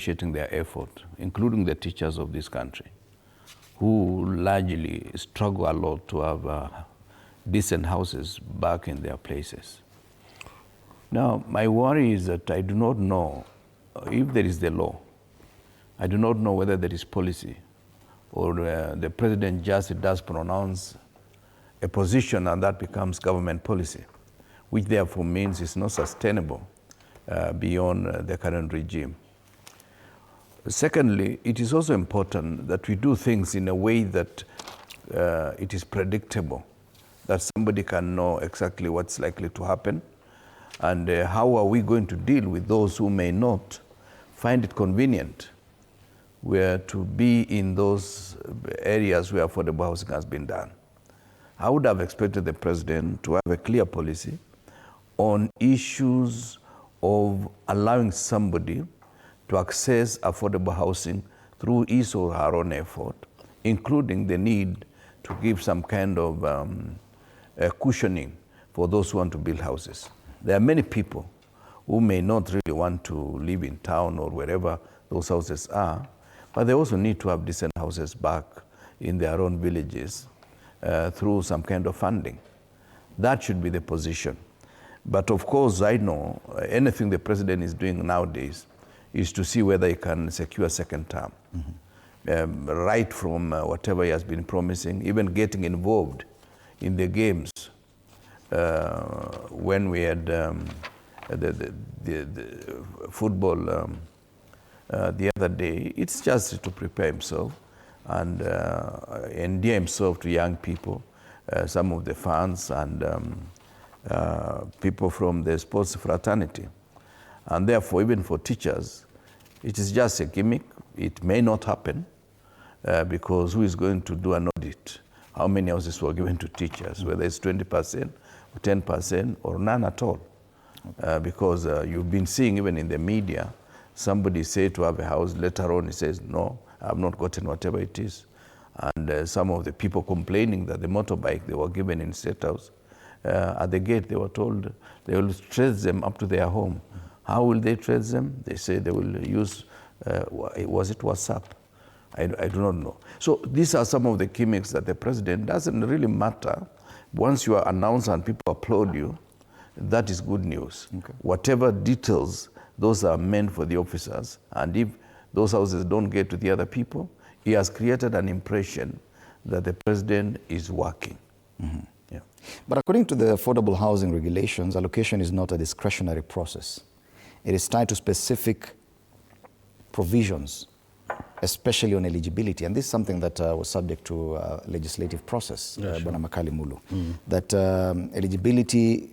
appreciating their effort, including the teachers of this country, who largely struggle a lot to have decent houses back in their places. Now, my worry is that I do not know if there is the law. I do not know whether there is policy, or the president just does pronounce a position and that becomes government policy, which therefore means it's not sustainable beyond the current regime. Secondly, it is also important that we do things in a way that it is predictable, that somebody can know exactly what's likely to happen, and how are we going to deal with those who may not find it convenient where to be in those areas where affordable housing has been done. I would have expected the president to have a clear policy on issues of allowing somebody to access affordable housing through his or her own effort, including the need to give some kind of cushioning for those who want to build houses. There are many people who may not really want to live in town or wherever those houses are, but they also need to have decent houses back in their own villages through some kind of funding. That should be the position. But of course, I know anything the president is doing nowadays is to see whether he can secure a second term. Right from whatever he has been promising, even getting involved in the games. When we had the football the other day, it's just to prepare himself and endear himself to young people, some of the fans and people from the sports fraternity. And therefore, even for teachers, it is just a gimmick. It may not happen because who is going to do an audit? How many houses were given to teachers, whether it's 20%, or 10%, or none at all? Because you've been seeing even in the media, somebody say to have a house, later on he says, no, I've not gotten whatever it is. And some of the people complaining that the motorbike they were given in State House, at the gate they were told they will trace them up to their home. How will they trace them? They say they will use, was it WhatsApp? I do not know. So these are some of the gimmicks that the president doesn't really matter. Once you are announced and people applaud you, that is good news. Okay. Whatever details, those are meant for the officers. And if those houses don't get to the other people, he has created an impression that the president is working. Mm-hmm. Yeah. But according to the affordable housing regulations, allocation is not a discretionary process. It is tied to specific provisions, especially on eligibility. And this is something that was subject to legislative process, Bwana Makali Mulu, that eligibility